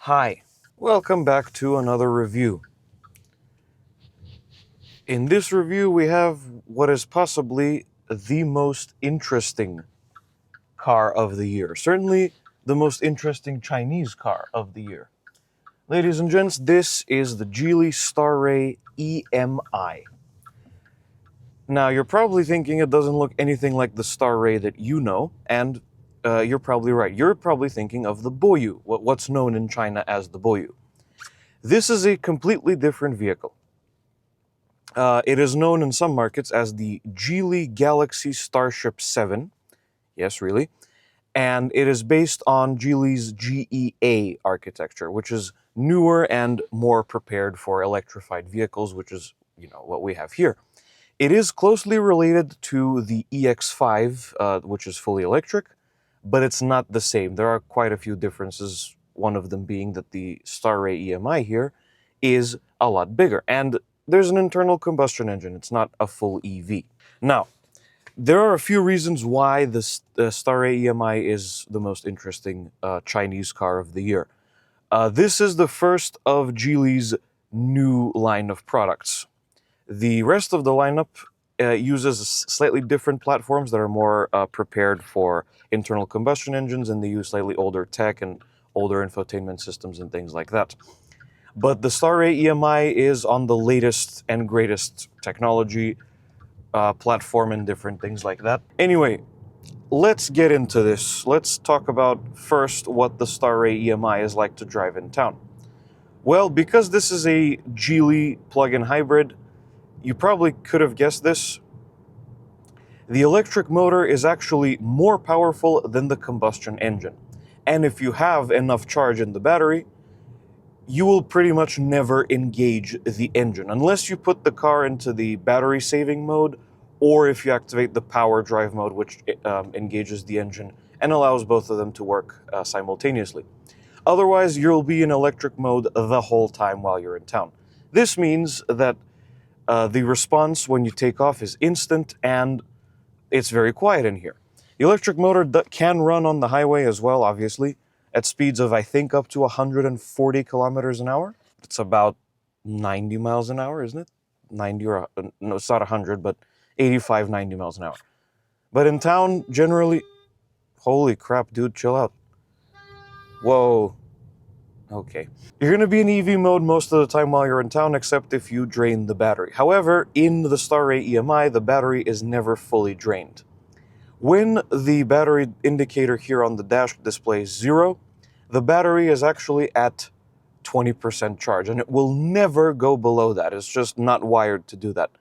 Hi, welcome back to another review. In this review, we have what is possibly the most interesting car of the year. Certainly the most interesting Chinese car of the year. Ladies and gents, this is the Geely Starray EMI. Now, you're probably thinking it doesn't look anything like the Starray that you know, and you're probably right. You're probably thinking of the Boyu, what's known in China as the Boyu. This is a completely different vehicle. It is known in some markets as the Geely Galaxy Starship 7. Yes, really. And it is based on Geely's GEA architecture, which is newer and more prepared for electrified vehicles, which is, what we have here. It is closely related to the EX5, which is fully electric, but it's not the same. There are quite a few differences, one of them being that the Starray EMI here is a lot bigger. And there's an internal combustion engine. It's not a full EV. Now, there are a few reasons why the Starray EMI is the most interesting Chinese car of the year. This is the first of Geely's new line of products. The rest of the lineup uses slightly different platforms that are more prepared for internal combustion engines, and they use slightly older tech and older infotainment systems and things like that. But the Starray EMI is on the latest and greatest technology platform and different things like that. Anyway, let's get into this. Let's talk about first what the Starray EMI is like to drive in town. Well, because this is a Geely plug-in hybrid, you probably could have guessed this. The electric motor is actually more powerful than the combustion engine. And if you have enough charge in the battery, you will pretty much never engage the engine unless you put the car into the battery saving mode, or if you activate the power drive mode, which engages the engine and allows both of them to work simultaneously. Otherwise, you'll be in electric mode the whole time while you're in town. This means that the response when you take off is instant, and it's very quiet in here. The electric motor can run on the highway as well, obviously, at speeds of, I think, up to 140 kilometers an hour. It's about 90 miles an hour, isn't it? 90 or, no, it's not 100, but 85, 90 miles an hour. But in town, generally, holy crap, dude, chill out. Whoa. Okay. You're going to be in EV mode most of the time while you're in town, except if you drain the battery. However, in the Starray EMI, the battery is never fully drained. When the battery indicator here on the dash displays 0, the battery is actually at 20% charge, and it will never go below that. It's just not wired to do that.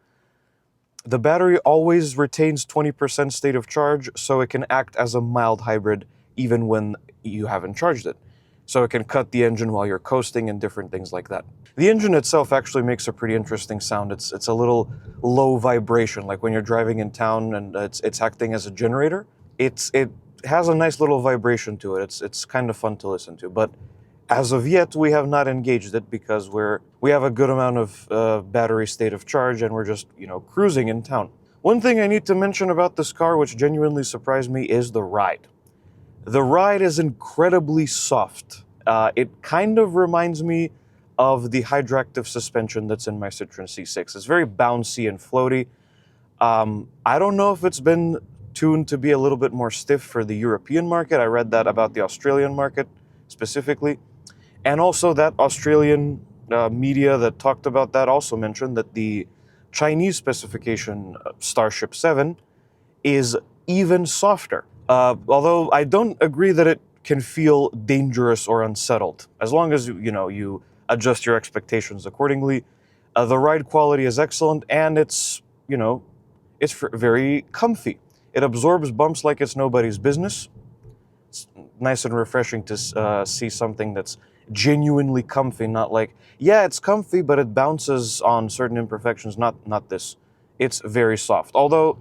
The battery always retains 20% state of charge, so it can act as a mild hybrid even when you haven't charged it. So it can cut the engine while you're coasting and different things like that. The engine itself actually makes a pretty interesting sound. It's a little low vibration, like when you're driving in town and it's acting as a generator. It has a nice little vibration to it. It's kind of fun to listen to. But as of yet, we have not engaged it because we have a good amount of battery state of charge, and we're just cruising in town. One thing I need to mention about this car, which genuinely surprised me, is the ride. The ride is incredibly soft. It kind of reminds me of the hydroactive suspension that's in my Citroen C6. It's very bouncy and floaty. I don't know if it's been tuned to be a little bit more stiff for the European market. I read that about the Australian market specifically. And also that Australian media that talked about that also mentioned that the Chinese specification Starship 7 is even softer. Although I don't agree that it can feel dangerous or unsettled. As long as you adjust your expectations accordingly. The ride quality is excellent, and it's very comfy. It absorbs bumps like it's nobody's business. It's nice and refreshing to see something that's genuinely comfy, not like, yeah, it's comfy, but it bounces on certain imperfections. Not this. It's very soft. Although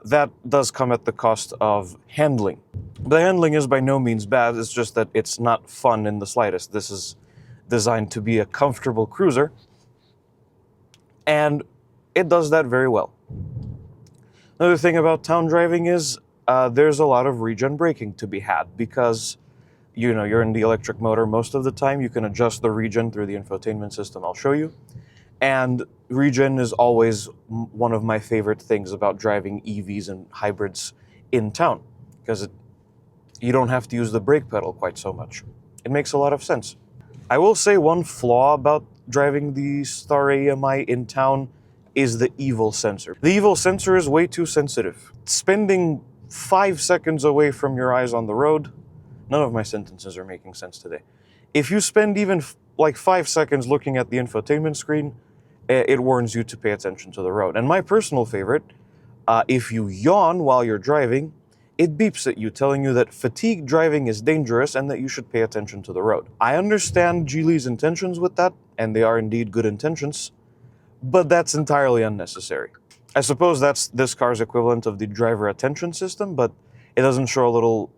that does come at the cost of handling. The handling is by no means bad, it's just that it's not fun in the slightest. This is designed to be a comfortable cruiser, and it does that very well. Another thing about town driving is there's a lot of regen braking to be had, because you're in the electric motor most of the time, you can adjust the regen through the infotainment system. I'll show you. And regen is always one of my favorite things about driving EVs and hybrids in town, because you don't have to use the brake pedal quite so much. It makes a lot of sense. I will say one flaw about driving the Starray EMI in town is the evil sensor. The evil sensor is way too sensitive. Spending 5 seconds away from your eyes on the road, none of my sentences are making sense today. If you spend even like 5 seconds looking at the infotainment screen, it warns you to pay attention to the road. And my personal favorite, if you yawn while you're driving, it beeps at you, telling you that fatigue driving is dangerous and that you should pay attention to the road. I understand Geely's intentions with that, and they are indeed good intentions, but that's entirely unnecessary. I suppose that's this car's equivalent of the driver attention system, but it doesn't show a little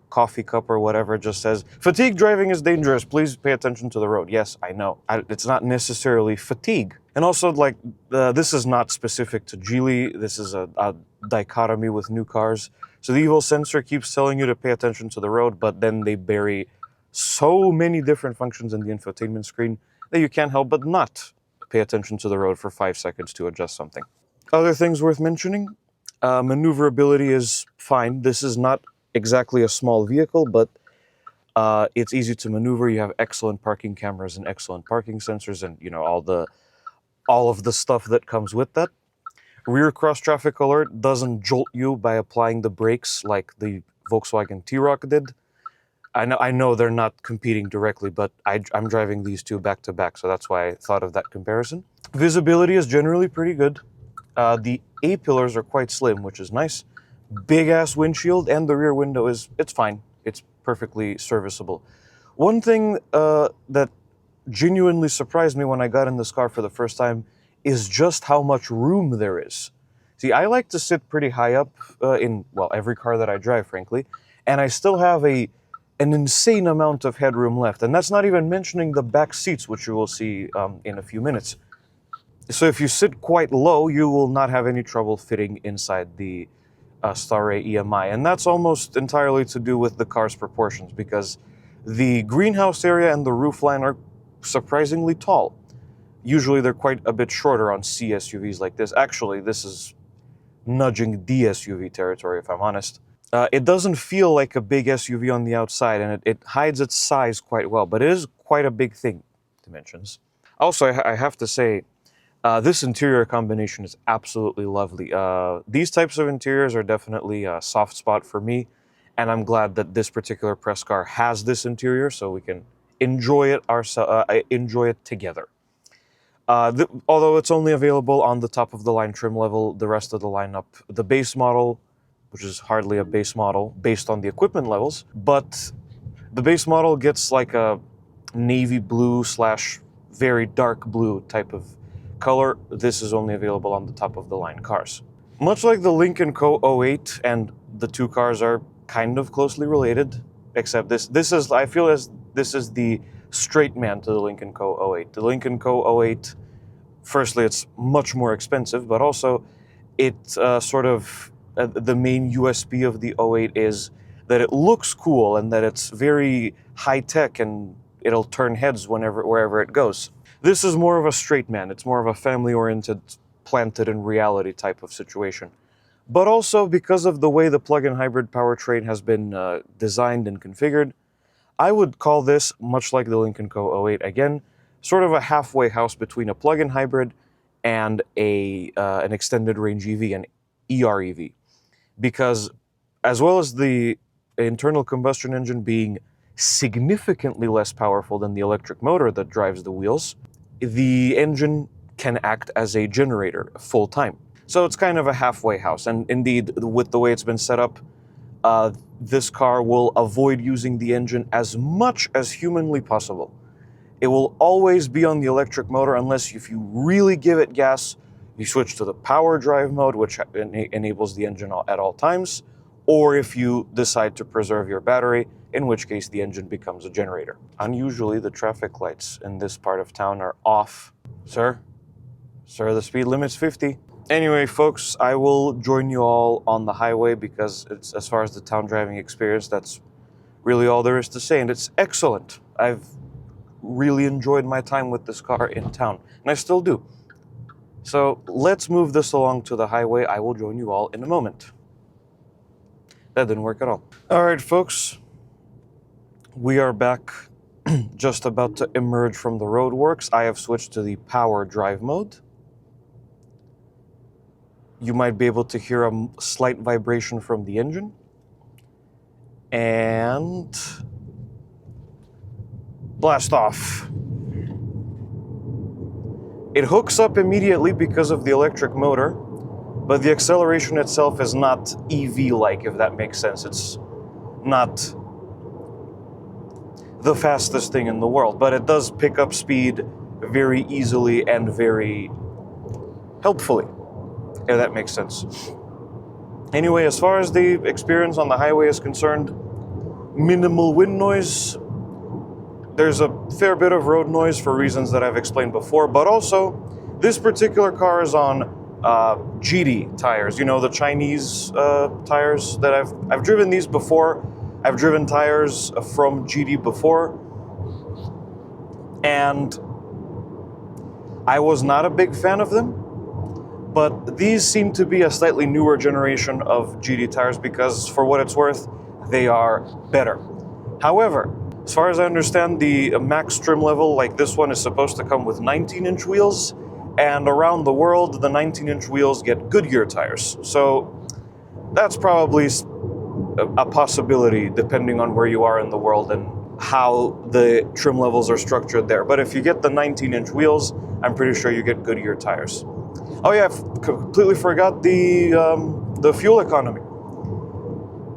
coffee cup or whatever. It just says, fatigue driving is dangerous, please pay attention to the road. Yes, I know. It's not necessarily fatigue. And also, like, this is not specific to Geely. This is a dichotomy with new cars. So the evil sensor keeps telling you to pay attention to the road, but then they bury so many different functions in the infotainment screen that you can't help but not pay attention to the road for 5 seconds to adjust something. Other things worth mentioning, maneuverability is fine. This is not exactly a small vehicle, but it's easy to maneuver. You have excellent parking cameras and excellent parking sensors, and all of the stuff that comes with that. Rear cross-traffic alert doesn't jolt you by applying the brakes like the Volkswagen T-Roc did. I know they're not competing directly, but I'm driving these two back to back, so that's why I thought of that comparison. Visibility is generally pretty good. The A-pillars are quite slim, which is nice. Big-ass windshield, and the rear window it's fine. It's perfectly serviceable. One thing that genuinely surprised me when I got in this car for the first time is just how much room there is. See, I like to sit pretty high up in, well, every car that I drive, frankly, and I still have an insane amount of headroom left, and that's not even mentioning the back seats, which you will see in a few minutes. So if you sit quite low, you will not have any trouble fitting inside the Starray EMI, and that's almost entirely to do with the car's proportions, because the greenhouse area and the roofline are surprisingly tall. Usually they're quite a bit shorter on C SUVs like this. Actually, this is nudging D SUV territory, if I'm honest. It doesn't feel like a big SUV on the outside, and it hides its size quite well, but it is quite a big thing, dimensions. Also, I have to say, this interior combination is absolutely lovely. These types of interiors are definitely a soft spot for me, and I'm glad that this particular press car has this interior so we can enjoy it together. Although it's only available on the top of the line trim level, the rest of the lineup, the base model, which is hardly a base model based on the equipment levels, but the base model gets like a navy blue / very dark blue type of color. This is only available on the top of the line cars. Much like the Lynk & Co. 08, and the two cars are kind of closely related, except I feel as this is the straight man to the Lynk & Co. 08. The Lynk & Co. 08, firstly, it's much more expensive, but also the main USP of the 08 is that it looks cool and that it's very high-tech and it'll turn heads wherever it goes. This is more of a straight man. It's more of a family-oriented, planted in reality type of situation. But also, because of the way the plug-in hybrid powertrain has been designed and configured, I would call this, much like the Lynk & Co. 08, again, sort of a halfway house between a plug-in hybrid and an extended range EV, an EREV. Because as well as the internal combustion engine being significantly less powerful than the electric motor that drives the wheels, the engine can act as a generator full time. So it's kind of a halfway house. And indeed, with the way it's been set up, this car will avoid using the engine as much as humanly possible. It will always be on the electric motor unless if you really give it gas, you switch to the power drive mode, which enables the engine at all times, or if you decide to preserve your battery, in which case the engine becomes a generator. Unusually, the traffic lights in this part of town are off. Sir, the speed limit's 50. Anyway, folks, I will join you all on the highway because it's, as far as the town driving experience, that's really all there is to say, and it's excellent. I've really enjoyed my time with this car in town, and I still do. So let's move this along to the highway. I will join you all in a moment. That didn't work at all. All right, folks, we are back, just about to emerge from the roadworks. I have switched to the power drive mode. You might be able to hear a slight vibration from the engine. And blast off. It hooks up immediately because of the electric motor, but the acceleration itself is not EV-like, if that makes sense. It's not the fastest thing in the world, but it does pick up speed very easily and very helpfully, if that makes sense. Anyway, as far as the experience on the highway is concerned, minimal wind noise. There's a fair bit of road noise for reasons that I've explained before, but also this particular car is on GD tires. You know, the Chinese tires that I've driven these before. I've driven tires from GD before, and I was not a big fan of them, but these seem to be a slightly newer generation of GD tires because, for what it's worth, they are better. However, as far as I understand, the max trim level like this one is supposed to come with 19-inch wheels, and around the world, the 19-inch wheels get Goodyear tires. So that's probably a possibility depending on where you are in the world and how the trim levels are structured there. But if you get the 19-inch wheels, I'm pretty sure you get Goodyear tires. Oh yeah, I completely forgot the fuel economy.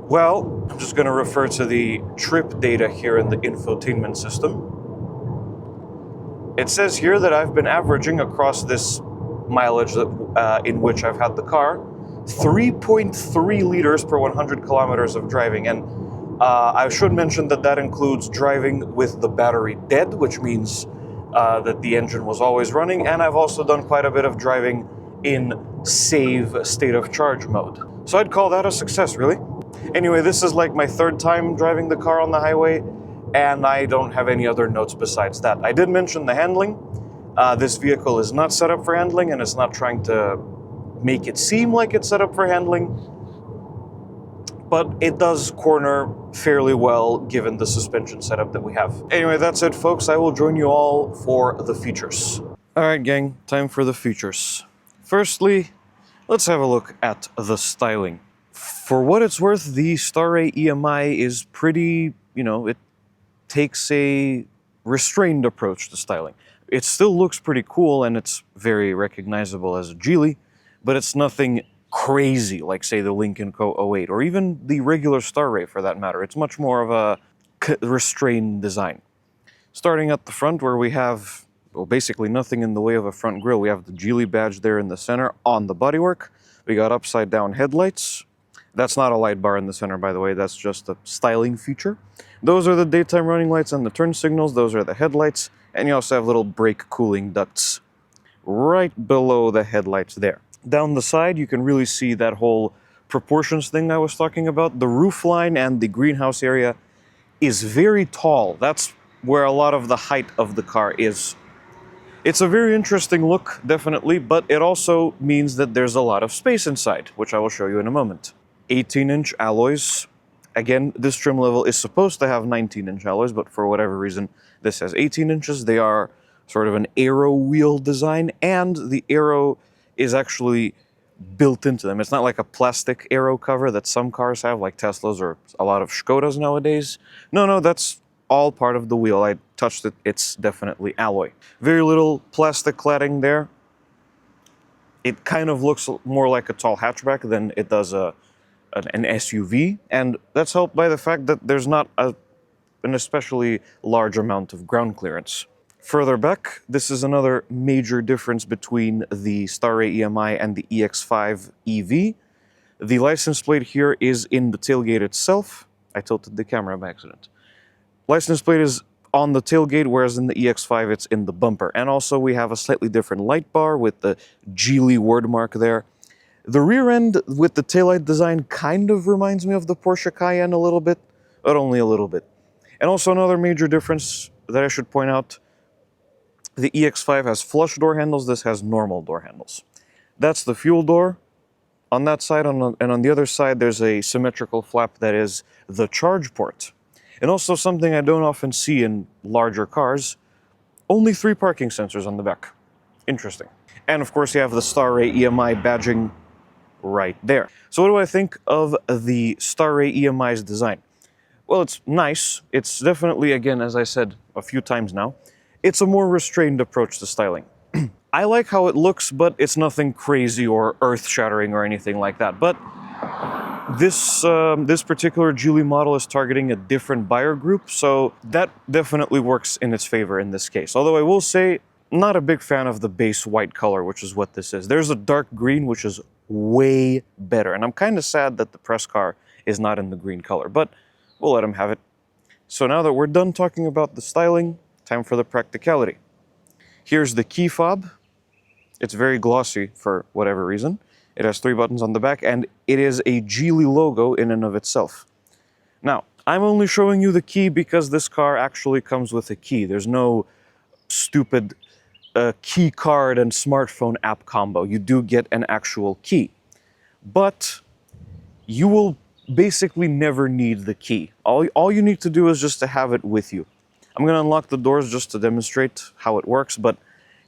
Well, I'm just going to refer to the trip data here in the infotainment system. It says here that I've been averaging across this mileage in which I've had the car 3.3 liters per 100 kilometers of driving. And I should mention that that includes driving with the battery dead, which means that the engine was always running. And I've also done quite a bit of driving in save state of charge mode. So I'd call that a success, really. Anyway, this is like my third time driving the car on the highway, and I don't have any other notes besides that. I did mention the handling. This vehicle is not set up for handling, and it's not trying to make it seem like it's set up for handling, but it does corner fairly well given the suspension setup that we have. Anyway, that's it, folks. I will join you all for the features. All right, gang, time for the features. Firstly, let's have a look at the styling. For what it's worth, the Starray EMI is pretty, it takes a restrained approach to styling. It still looks pretty cool and it's very recognizable as a Geely, but it's nothing crazy like, say, the Lincoln Co. 08 or even the regular Starray for that matter. It's much more of a restrained design. Starting at the front where we have, well, basically nothing in the way of a front grille. We have the Geely badge there in the center on the bodywork. We got upside down headlights. That's not a light bar in the center, by the way. That's just a styling feature. Those are the daytime running lights and the turn signals. Those are the headlights. And you also have little brake cooling ducts right below the headlights there. Down the side, you can really see that whole proportions thing I was talking about. The roof line and the greenhouse area is very tall. That's where a lot of the height of the car is. It's a very interesting look, definitely, but it also means that there's a lot of space inside, which I will show you in a moment. 18-inch alloys. Again, this trim level is supposed to have 19-inch alloys, but for whatever reason, this has 18 inches. They are sort of an aero wheel design, and the aero is actually built into them. It's not like a plastic aero cover that some cars have, like Teslas or a lot of Skodas nowadays. No, that's all part of the wheel. I touched it. It's definitely alloy. Very little plastic cladding there. It kind of looks more like a tall hatchback than it does an SUV, and that's helped by the fact that there's not an especially large amount of ground clearance. Further back, this is another major difference between the Starray EMI and the EX5 EV. The license plate here is in the tailgate itself. I tilted the camera by accident. License plate is on the tailgate, whereas in the EX5 it's in the bumper. And also we have a slightly different light bar with the Geely word mark there. The rear end with the taillight design kind of reminds me of the Porsche Cayenne a little bit. but only a little bit. And also another major difference that I should point out, the EX5 has flush door handles, this has normal door handles. That's the fuel door. On that side, and on the other side, there's a symmetrical flap that is the charge port. And also something I don't often see in larger cars, only 3 parking sensors on the back. Interesting. And of course you have the Starray EMI badging right there. So what do I think of the Starray EMI's design? Well, it's nice. It's definitely, again, as I said a few times now, it's a more restrained approach to styling. I like how it looks, but it's nothing crazy or earth-shattering or anything like that. But this particular Geely model is targeting a different buyer group, so that definitely works in its favor in this case. Although I will say, not a big fan of the base white color, which is what this is. There's a dark green, which is way better, and I'm kind of sad that the press car is not in the green color, but we'll let them have it. So now that we're done talking about the styling, time for the practicality. Here's the key fob. It's very glossy for whatever reason. It has 3 buttons on the back, and it is a Geely logo in and of itself. Now, I'm only showing you the key because this car actually comes with a key. There's no stupid key card and smartphone app combo. You do get an actual key. But you will basically never need the key. All you need to do is just to have it with you. I'm going to unlock the doors just to demonstrate how it works, but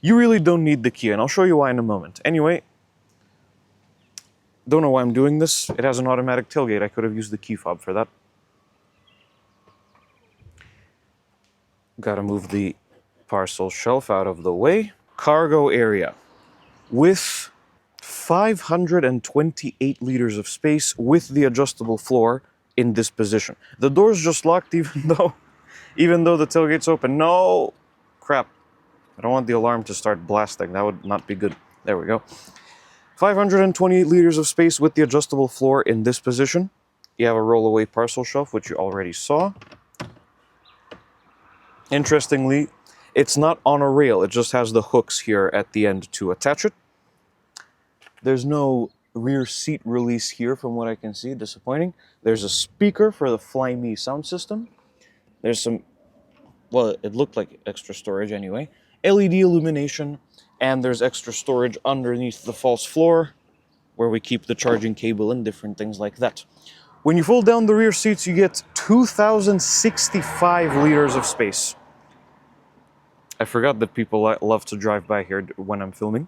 you really don't need the key, and I'll show you why in a moment. Anyway, don't know why I'm doing this. It has an automatic tailgate. I could have used the key fob for that. Gotta move the parcel shelf out of the way. Cargo area with 528 liters of space with the adjustable floor in this position. The door's just locked even though the tailgate's open. No! Crap. I don't want the alarm to start blasting. That would not be good. There we go. 528 liters of space with the adjustable floor in this position. You have a roll-away parcel shelf, which you already saw. Interestingly, it's not on a rail. It just has the hooks here at the end to attach it. There's no rear seat release here from what I can see. Disappointing. There's a speaker for the Fly Me sound system. There's some, well, it looked like extra storage anyway. LED illumination, and there's extra storage underneath the false floor where we keep the charging cable and different things like that. When you fold down the rear seats, you get 2,065 liters of space. I forgot that people love to drive by here when I'm filming.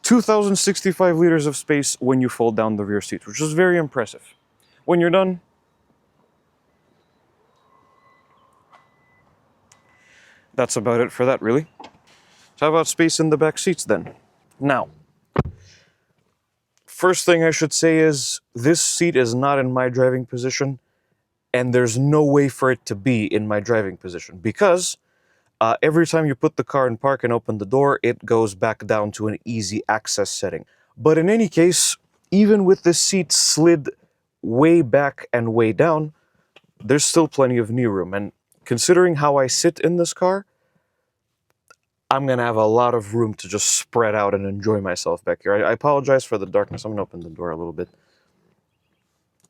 2,065 liters of space when you fold down the rear seats, which is very impressive. When you're done, that's about it for that, really. So how about space in the back seats then? Now, first thing I should say is this seat is not in my driving position, and there's no way for it to be in my driving position because every time you put the car in park and open the door, it goes back down to an easy access setting. But in any case, even with this seat slid way back and way down, there's still plenty of knee room. And considering how I sit in this car, I'm going to have a lot of room to just spread out and enjoy myself back here. I apologize for the darkness. I'm going to open the door a little bit.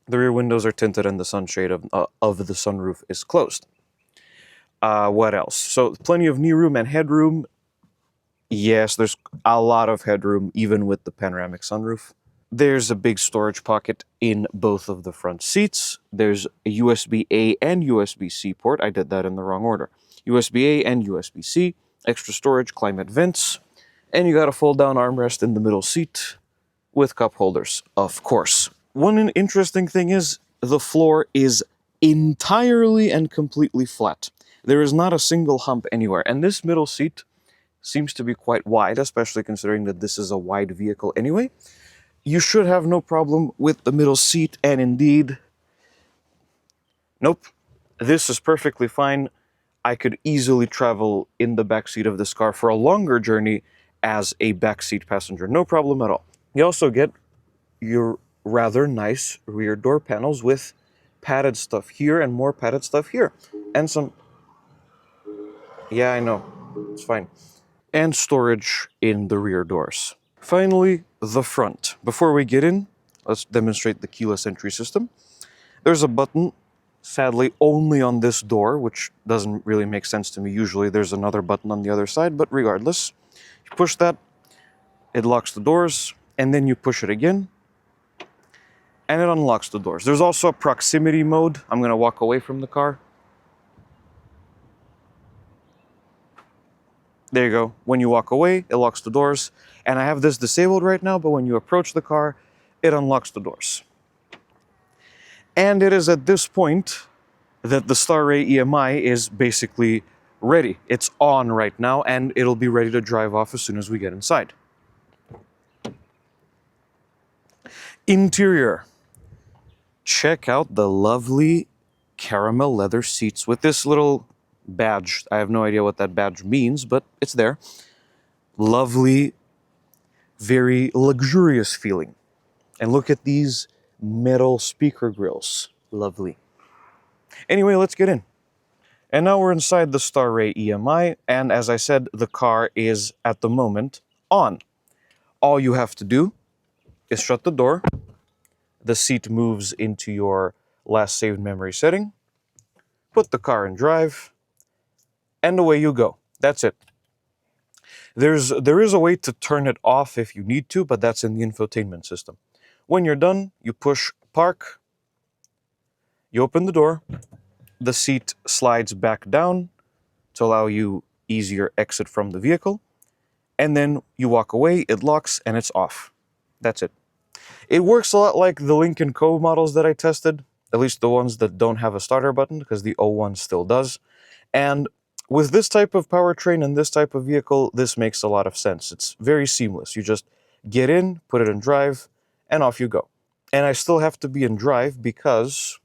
The rear windows are tinted and the sunshade of the sunroof is closed. What else? So plenty of knee room and headroom. Yes, there's a lot of headroom even with the panoramic sunroof. There's a big storage pocket in both of the front seats. There's a USB-A and USB-C port. I did that in the wrong order. USB-A and USB-C. Extra storage, climate vents, and you got a fold-down armrest in the middle seat with cup holders, of course. One interesting thing is the floor is entirely and completely flat. There is not a single hump anywhere, and this middle seat seems to be quite wide, especially considering that this is a wide vehicle anyway. You should have no problem with the middle seat, and indeed, nope, this is perfectly fine. I could easily travel in the backseat of this car for a longer journey as a backseat passenger. No problem at all. You also get your rather nice rear door panels with padded stuff here and more padded stuff here. And some... yeah, I know. It's fine. And storage in the rear doors. Finally, the front. Before we get in, let's demonstrate the keyless entry system. There's a button Sadly, only on this door, which doesn't really make sense to me. Usually there's another button on the other side, but regardless, you push that, it locks the doors, and then you push it again, and it unlocks the doors. There's also a proximity mode. I'm going to walk away from the car. There you go. When you walk away, it locks the doors. And I have this disabled right now, but when you approach the car, it unlocks the doors. And it is at this point that the Starray EMI is basically ready. It's on right now, and it'll be ready to drive off as soon as we get inside. Interior. Check out the lovely caramel leather seats with this little badge. I have no idea what that badge means, but it's there. Lovely, very luxurious feeling. And look at these metal speaker grills. Lovely. Anyway, let's get in. And now we're inside the Starray EMI, and as I said, the car is at the moment on. All you have to do is shut the door. The seat moves into your last saved memory setting. Put the car in drive, and away you go. That's it. There is a way to turn it off if you need to, but that's in the infotainment system. When you're done, you push park, you open the door, the seat slides back down to allow you easier exit from the vehicle, and then you walk away, it locks, and it's off. That's it. It works a lot like the Lynk & Co models that I tested, at least the ones that don't have a starter button, because the O1 still does. And with this type of powertrain and this type of vehicle, this makes a lot of sense. It's very seamless. You just get in, put it in drive, and off you go. And I still have to be in drive because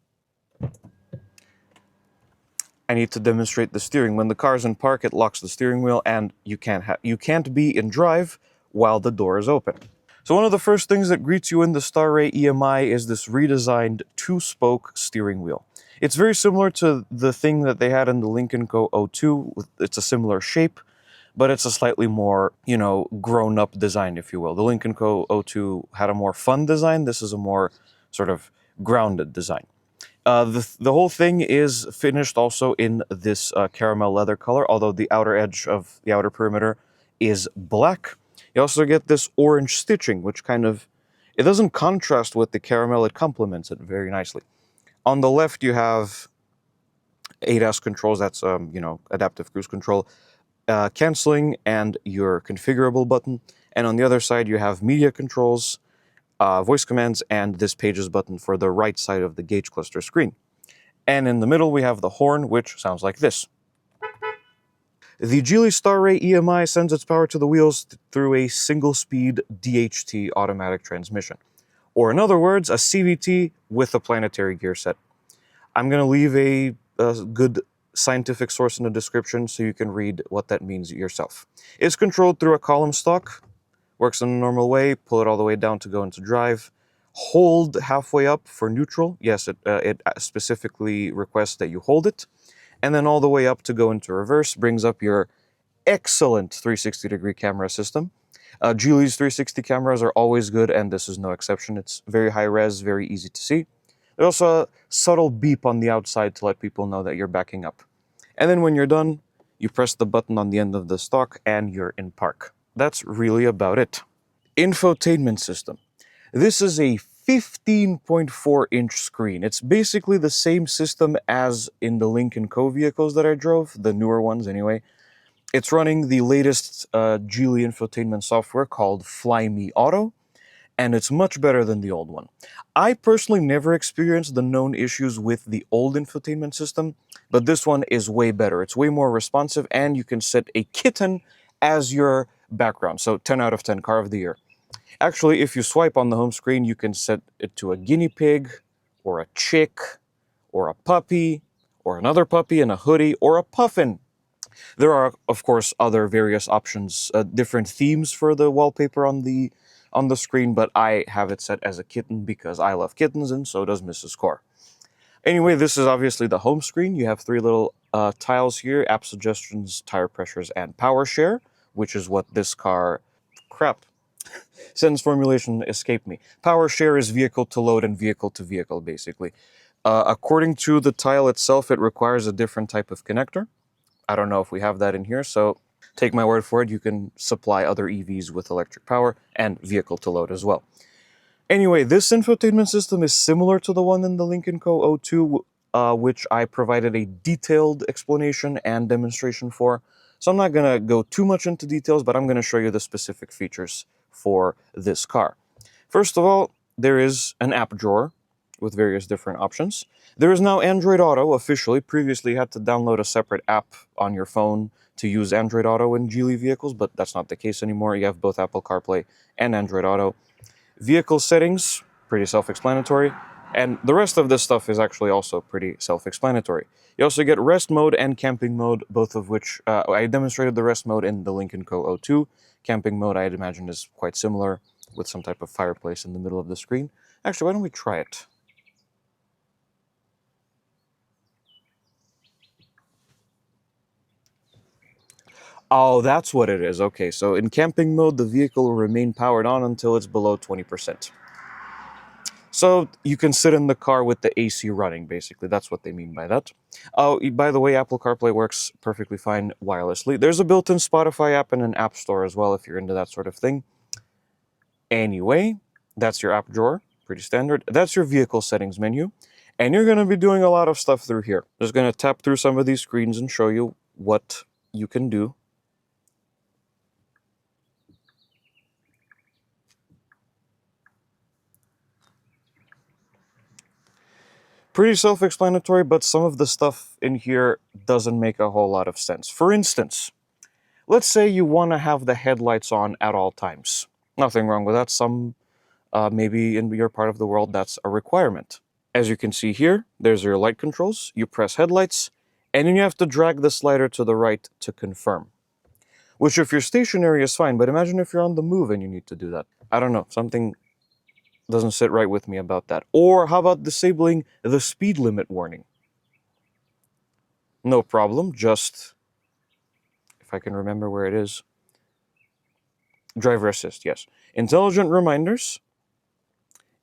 I need to demonstrate the steering. When the car's in park, it locks the steering wheel, and you can't be in drive while the door is open. So one of the first things that greets you in the Starray EMI is this redesigned two-spoke steering wheel. It's very similar to the thing that they had in the Lynk & Co O2. It's a similar shape, but it's a slightly more, grown-up design, if you will. The Lynk & Co O2 had a more fun design. This is a more sort of grounded design. The whole thing is finished also in this caramel leather color, although the outer edge of the outer perimeter is black. You also get this orange stitching, which it doesn't contrast with the caramel, it complements it very nicely. On the left, you have ADAS controls, that's, adaptive cruise control, canceling, and your configurable button. And on the other side, you have media controls, voice commands, and this pages button for the right side of the gauge cluster screen. And in the middle, we have the horn, which sounds like this. The Geely Starray EMI sends its power to the wheels through a single-speed DHT automatic transmission. Or in other words, a CVT with a planetary gear set. I'm going to leave a good scientific source in the description so you can read what that means yourself. It's controlled through a column stalk, works in a normal way, pull it all the way down to go into drive, hold halfway up for neutral. Yes, it specifically requests that you hold it. And then all the way up to go into reverse brings up your excellent 360-degree camera system. Geely's 360 cameras are always good, and this is no exception. It's very high res, very easy to see. There's also a subtle beep on the outside to let people know that you're backing up. And then when you're done, you press the button on the end of the stalk and you're in park. That's really about it. Infotainment system. This is a 15.4-inch screen. It's basically the same system as in the Lynk & Co vehicles that I drove, the newer ones anyway. It's running the latest Geely infotainment software called Fly Me Auto, and it's much better than the old one. I personally never experienced the known issues with the old infotainment system, but this one is way better. It's way more responsive, and you can set a kitten as your background. So 10 out of 10 car of the year. Actually, if you swipe on the home screen, you can set it to a guinea pig, or a chick, or a puppy, or another puppy in a hoodie, or a puffin. There are, of course, other various options, different themes for the wallpaper on the screen, but I have it set as a kitten because I love kittens, and so does Mrs. Core. Anyway, this is obviously the home screen. You have three little tiles here: app suggestions, tire pressures, and power share, which is what this car... Crap. Sentence formulation escaped me. Power share is vehicle to load and vehicle to vehicle, basically. According to the tile itself, it requires a different type of connector. I don't know if we have that in here, so take my word for it, you can supply other EVs with electric power and vehicle to load as well. Anyway, this infotainment system is similar to the one in the Lynk & Co. 02, which I provided a detailed explanation and demonstration for. So I'm not going to go too much into details, but I'm going to show you the specific features for this car. First of all, there is an app drawer with various different options. There is now Android Auto officially. Previously, you had to download a separate app on your phone to use Android Auto in Geely vehicles, but that's not the case anymore. You have both Apple CarPlay and Android Auto. Vehicle settings, pretty self-explanatory. And the rest of this stuff is actually also pretty self-explanatory. You also get rest mode and camping mode, both of which I demonstrated the rest mode in the Lynk & Co. 02. Camping mode, I'd imagine, is quite similar with some type of fireplace in the middle of the screen. Actually, why don't we try it? Oh, that's what it is. Okay, so in camping mode, the vehicle will remain powered on until it's below 20%. So you can sit in the car with the AC running, basically. That's what they mean by that. Oh, by the way, Apple CarPlay works perfectly fine wirelessly. There's a built-in Spotify app and an app store as well if you're into that sort of thing. Anyway, that's your app drawer, pretty standard. That's your vehicle settings menu. And you're going to be doing a lot of stuff through here. Just going to tap through some of these screens and show you what you can do. Pretty self-explanatory, but some of the stuff in here doesn't make a whole lot of sense. For instance, let's say you want to have the headlights on at all times. Nothing wrong with that. Some, maybe in your part of the world, that's a requirement. As you can see here, there's your light controls. You press headlights, and then you have to drag the slider to the right to confirm. Which, if you're stationary, is fine, but imagine if you're on the move and you need to do that. I don't know, something doesn't sit right with me about that. Or how about disabling the speed limit warning? No problem, just, if I can remember where it is, driver assist, yes. Intelligent reminders,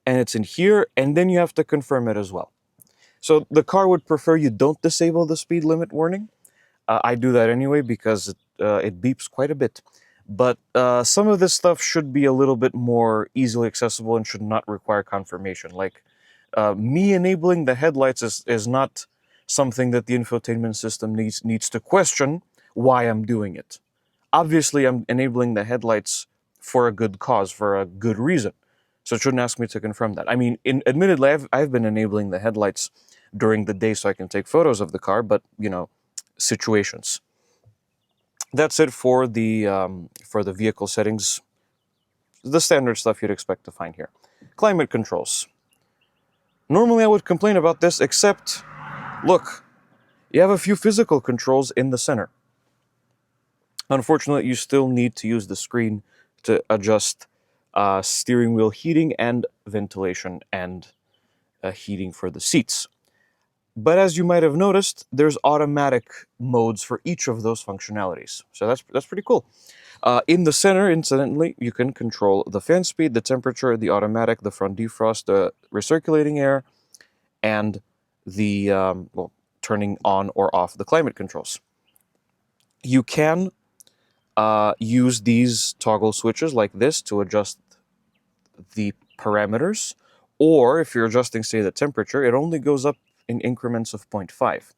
and it's in here, and then you have to confirm it as well. So the car would prefer you don't disable the speed limit warning. I do that anyway because it beeps quite a bit. But some of this stuff should be a little bit more easily accessible and should not require confirmation. Like, me enabling the headlights is not something that the infotainment system needs to question why I'm doing it. Obviously, I'm enabling the headlights for a good cause, for a good reason. So it shouldn't ask me to confirm that. I mean, admittedly, I've been enabling the headlights during the day so I can take photos of the car, but, you know, situations. That's it for the vehicle settings. The standard stuff you'd expect to find here. Climate controls. Normally I would complain about this, except, look, you have a few physical controls in the center. Unfortunately, you still need to use the screen to adjust steering wheel heating and ventilation and heating for the seats. But as you might have noticed, there's automatic modes for each of those functionalities. So that's pretty cool. In the center, incidentally, you can control the fan speed, the temperature, the automatic, the front defrost, the recirculating air, and the turning on or off the climate controls. You can use these toggle switches like this to adjust the parameters, or if you're adjusting, say, the temperature, it only goes up in increments of 0.5.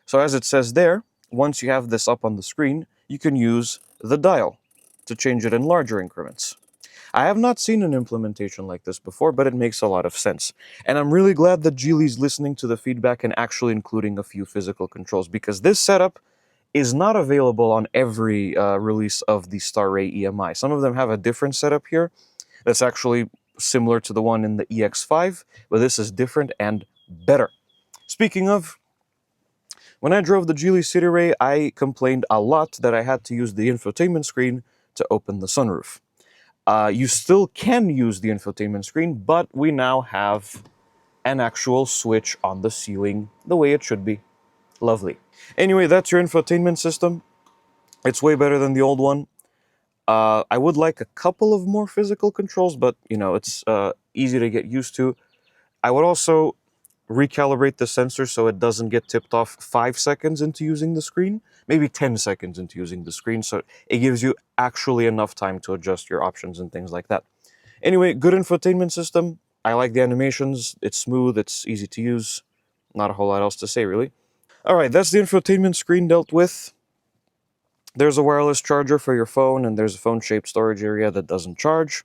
So as it says there, once you have this up on the screen, you can use the dial to change it in larger increments. I have not seen an implementation like this before, but it makes a lot of sense. And I'm really glad that Geely's listening to the feedback and actually including a few physical controls, because this setup is not available on every release of the Starray EMI. Some of them have a different setup here that's actually similar to the one in the EX5, but this is different and better. Speaking of, when I drove the Geely City-Ray, I complained a lot that I had to use the infotainment screen to open the sunroof. You still can use the infotainment screen, but we now have an actual switch on the ceiling the way it should be. Lovely. Anyway, that's your infotainment system. It's way better than the old one. I would like a couple of more physical controls, but, you know, it's easy to get used to. I would also recalibrate the sensor so it doesn't get tipped off 5 seconds into using the screen, maybe 10 seconds into using the screen, so it gives you actually enough time to adjust your options and things like that. Anyway, good infotainment system. I like the animations. It's smooth, it's easy to use. Not a whole lot else to say, really. Alright, that's the infotainment screen dealt with. There's a wireless charger for your phone, and there's a phone-shaped storage area that doesn't charge.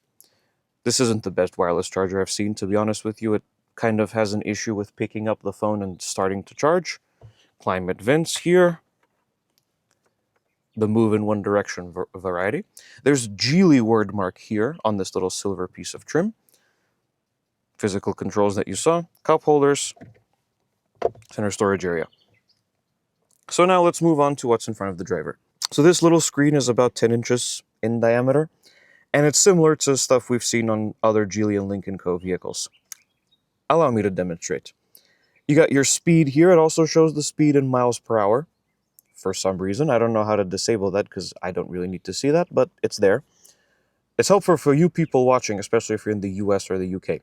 This isn't the best wireless charger I've seen, to be honest with you. It kind of has an issue with picking up the phone and starting to charge. Climate vents here. The move in one direction variety. There's Geely word mark here on this little silver piece of trim. Physical controls that you saw. Cup holders. Center storage area. So now let's move on to what's in front of the driver. So this little screen is about 10 inches in diameter, and it's similar to stuff we've seen on other Geely and Lynk & Co vehicles. Allow me to demonstrate. You got your speed here. It also shows the speed in miles per hour. For some reason, I don't know how to disable that because I don't really need to see that, but it's there. It's helpful for you people watching, especially if you're in the US or the UK.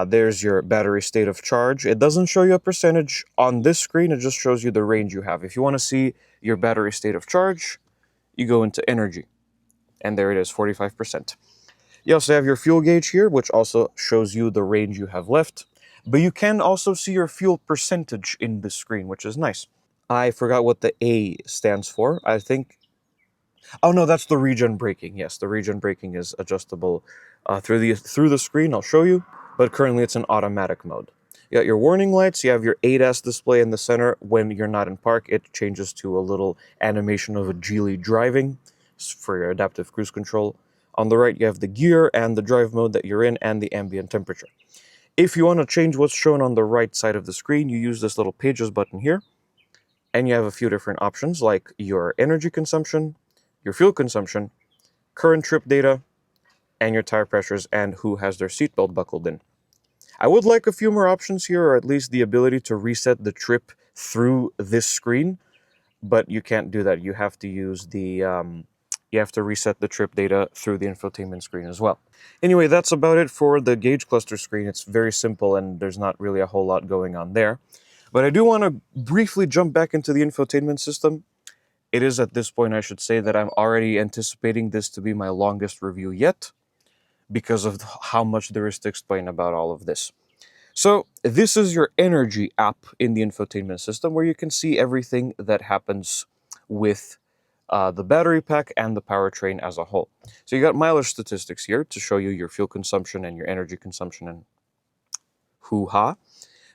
There's your battery state of charge. It doesn't show you a percentage on this screen, it just shows you the range you have. If you want to see your battery state of charge, you go into energy, and there it is, 45%. You also have your fuel gauge here, which also shows you the range you have left, but you can also see your fuel percentage in this screen, which is nice. I forgot what the A stands for. I think... Oh no, that's the regen braking. Yes, the regen braking is adjustable through the screen. I'll show you, but currently it's in automatic mode. You got your warning lights. You have your ADAS display in the center. When you're not in park, it changes to a little animation of a Geely driving for your adaptive cruise control. On the right, you have the gear and the drive mode that you're in and the ambient temperature. If you want to change what's shown on the right side of the screen, you use this little pages button here, and you have a few different options like your energy consumption, your fuel consumption, current trip data, and your tire pressures and who has their seatbelt buckled in. I would like a few more options here, or at least the ability to reset the trip through this screen, but you can't do that. You have to use you have to reset the trip data through the infotainment screen as well. Anyway, that's about it for the gauge cluster screen. It's very simple and there's not really a whole lot going on there. But I do want to briefly jump back into the infotainment system. It is at this point, I should say, that I'm already anticipating this to be my longest review yet, because of how much there is to explain about all of this. So this is your energy app in the infotainment system, where you can see everything that happens with the battery pack and the powertrain as a whole. So you got mileage statistics here to show you your fuel consumption and your energy consumption and hoo-ha.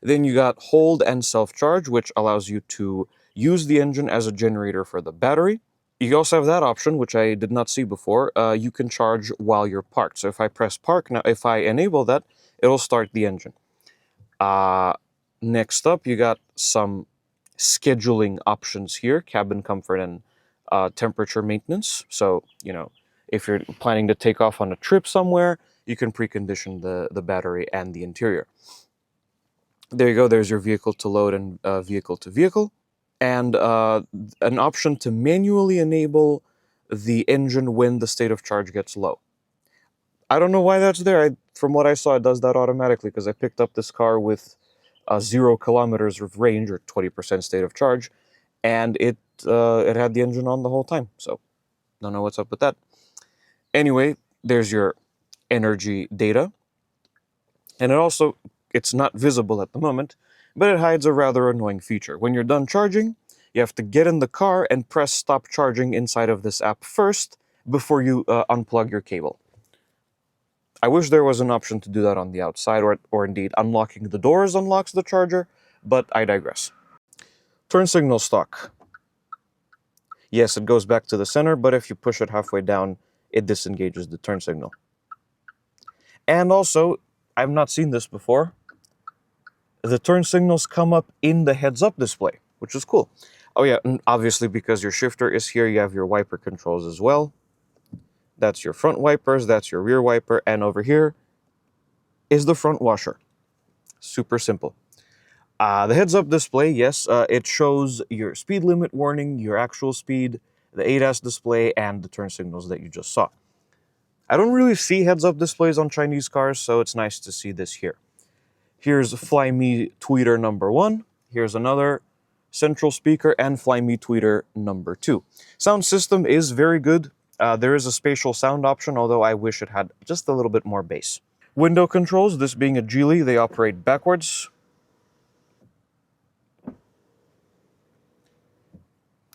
Then you got hold and self-charge, which allows you to use the engine as a generator for the battery. You also have that option, which I did not see before. You can charge while you're parked. So if I press park now, if I enable that, it'll start the engine. Next up, you got some scheduling options here, cabin comfort and temperature maintenance. So, you know, if you're planning to take off on a trip somewhere, you can precondition the battery and the interior. There you go. There's your vehicle to load and vehicle to vehicle. And an option to manually enable the engine when the state of charge gets low. I don't know why that's there. From what I saw, it does that automatically because I picked up this car with 0 kilometers of range or 20% state of charge, and it had the engine on the whole time. So, don't know what's up with that. Anyway, there's your energy data, and it's not visible at the moment, but it hides a rather annoying feature. When you're done charging, you have to get in the car and press stop charging inside of this app first before you unplug your cable. I wish there was an option to do that on the outside, or indeed unlocking the doors unlocks the charger, but I digress. Turn signal stock. Yes, it goes back to the center, but if you push it halfway down, it disengages the turn signal. And also, I've not seen this before, the turn signals come up in the heads-up display, which is cool. Oh yeah, and obviously because your shifter is here, you have your wiper controls as well. That's your front wipers, that's your rear wiper, and over here is the front washer. Super simple. The heads-up display, yes, it shows your speed limit warning, your actual speed, the ADAS display, and the turn signals that you just saw. I don't really see heads-up displays on Chinese cars, so it's nice to see this here. Here's Fly Me Tweeter number 1. Here's another central speaker and Fly Me Tweeter number 2. Sound system is very good. There is a spatial sound option, although I wish it had just a little bit more bass. Window controls, this being a Geely, they operate backwards.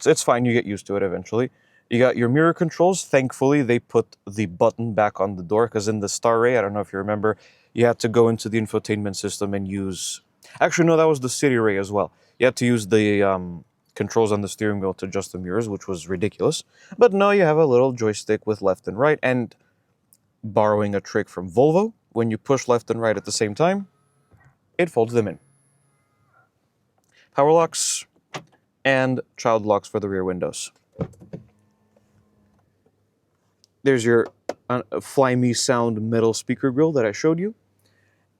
It's fine, you get used to it eventually. You got your mirror controls. Thankfully, they put the button back on the door, because in the Starray, I don't know if you remember, you had to go into the infotainment system and use... Actually, no, that was the City Ray as well. You had to use the controls on the steering wheel to adjust the mirrors, which was ridiculous. But now you have a little joystick with left and right, and borrowing a trick from Volvo, when you push left and right at the same time, it folds them in. Power locks and child locks for the rear windows. There's your Fly Me Sound metal speaker grill that I showed you.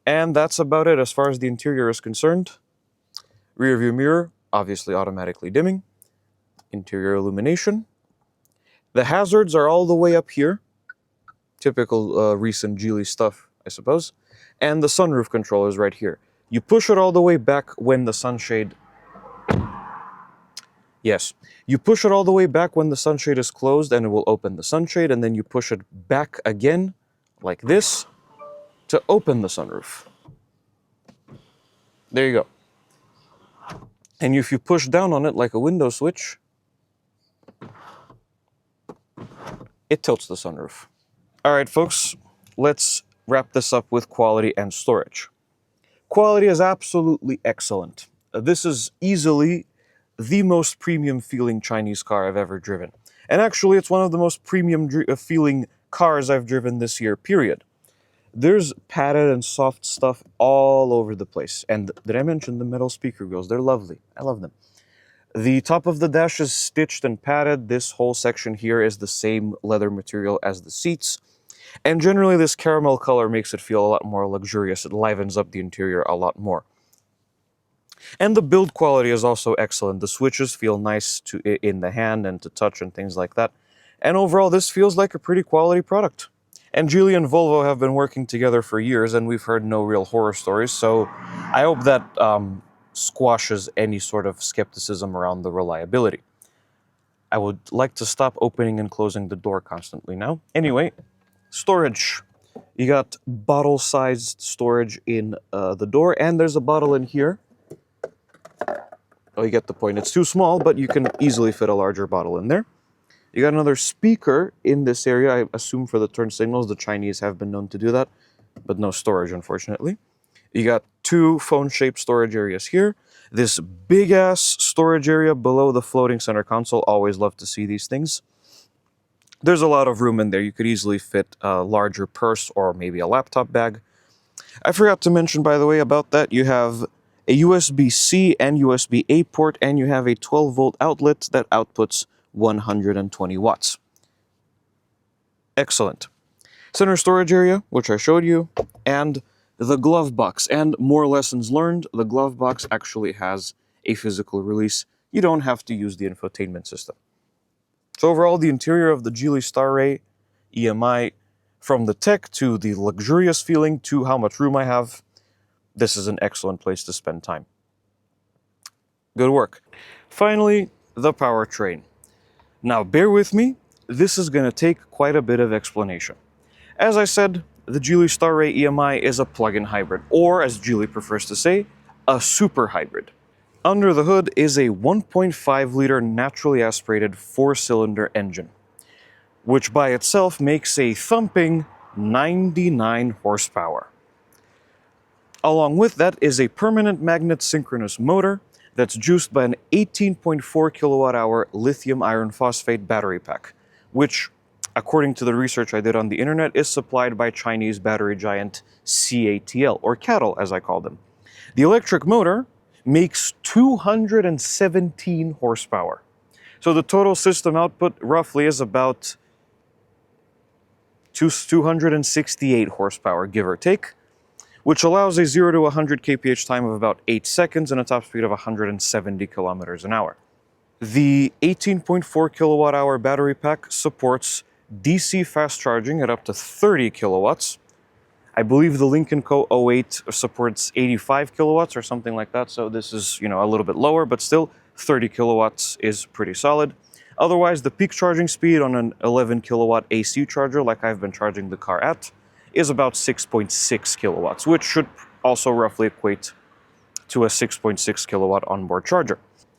And that's about it as far as the interior is concerned. Rear view mirror, obviously automatically dimming. Interior illumination. The hazards are all the way up here. Typical recent Geely stuff, I suppose. And the sunroof control is right here. You push it all the way back when the sunshade... Yes, you push it all the way back when the sunshade is closed and it will open the sunshade, and then you push it back again, like this, to open the sunroof. There you go. And if you push down on it like a window switch, it tilts the sunroof. All right, folks, let's wrap this up with quality and storage. Quality is absolutely excellent. This is easily the most premium feeling Chinese car I've ever driven. And actually, it's one of the most premium feeling cars I've driven this year, period. There's padded and soft stuff all over the place. And did I mention the metal speaker grills? They're lovely. I love them. The top of the dash is stitched and padded. This whole section here is the same leather material as the seats. And generally, this caramel color makes it feel a lot more luxurious. It livens up the interior a lot more. And the build quality is also excellent. The switches feel nice in the hand and to touch and things like that. And overall, this feels like a pretty quality product. And Geely and Volvo have been working together for years, and we've heard no real horror stories, so I hope that squashes any sort of skepticism around the reliability. I would like to stop opening and closing the door constantly now. Anyway, storage. You got bottle-sized storage in the door, and there's a bottle in here. Oh, you get the point. It's too small, but you can easily fit a larger bottle in there. You got another speaker in this area, I assume for the turn signals. The Chinese have been known to do that, but no storage, unfortunately. You got two phone-shaped storage areas here. This big-ass storage area below the floating center console. Always love to see these things. There's a lot of room in there. You could easily fit a larger purse or maybe a laptop bag. I forgot to mention, by the way, about that. You have a USB-C and USB-A port, and you have a 12-volt outlet that outputs 120 watts. Excellent. Center storage area, which I showed you, and the glove box. And more lessons learned, the glove box actually has a physical release. You don't have to use the infotainment system. So overall, the interior of the Geely Starray EMI, from the tech to the luxurious feeling to how much room I have, this is an excellent place to spend time. Good work. Finally, the powertrain. Now, bear with me, this is going to take quite a bit of explanation. As I said, the Geely Starray EMI is a plug-in hybrid, or as Geely prefers to say, a super hybrid. Under the hood is a 1.5-liter naturally aspirated 4-cylinder engine, which by itself makes a thumping 99 horsepower. Along with that is a permanent magnet synchronous motor that's juiced by an 18.4 kilowatt-hour lithium iron phosphate battery pack, which, according to the research I did on the internet, is supplied by Chinese battery giant CATL, or CATL as I call them. The electric motor makes 217 horsepower. So the total system output roughly is about 268 horsepower, give or take, which allows a 0 to 100 kph time of about 8 seconds and a top speed of 170 kilometers an hour. The 18.4 kilowatt-hour battery pack supports DC fast charging at up to 30 kilowatts, I believe the Lincoln Co. 08 supports 85 kilowatts or something like that, so this is, a little bit lower, but still 30 kilowatts is pretty solid. Otherwise, the peak charging speed on an 11 kilowatt AC charger, like I've been charging the car at, is about 6.6 kilowatts, which should also roughly equate to a 6.6 kilowatt onboard charger.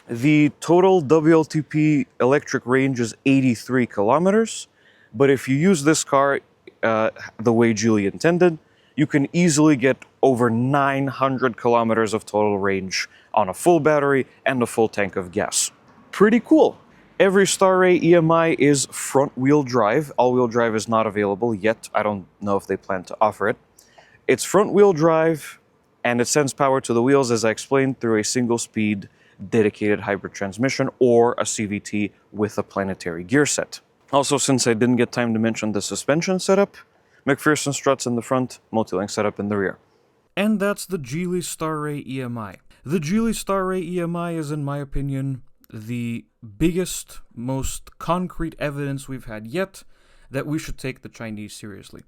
The total WLTP electric range is 83 kilometers, but if you use this car the way Geely intended, you can easily get over 900 kilometers of total range on a full battery and a full tank of gas. Pretty cool. Every Starray EMI is front-wheel drive. All-wheel drive is not available yet. I don't know if they plan to offer it. It's front-wheel drive, and it sends power to the wheels, as I explained, through a single-speed dedicated hybrid transmission or a CVT with a planetary gear set. Also, since I didn't get time to mention the suspension setup, McPherson struts in the front, multi-link setup in the rear. And that's the Geely Starray EMI. The Geely Starray EMI is, in my opinion, the biggest, most concrete evidence we've had yet that we should take the Chinese seriously.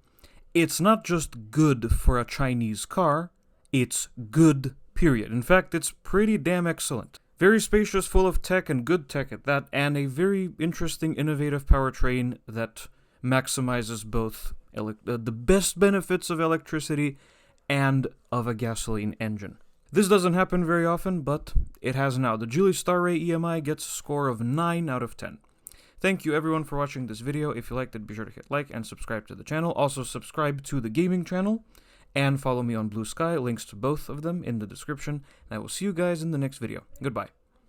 It's not just good for a Chinese car, it's good, period. In fact, it's pretty damn excellent. Very spacious, full of tech, and good tech at that, and a very interesting, innovative powertrain that maximizes both the best benefits of electricity and of a gasoline engine. This doesn't happen very often, but it has now. The Geely Starray EMI gets a score of 9 out of 10. Thank you everyone for watching this video. If you liked it, be sure to hit like and subscribe to the channel. Also subscribe to the gaming channel and follow me on Blue Sky. Links to both of them in the description. And I will see you guys in the next video. Goodbye.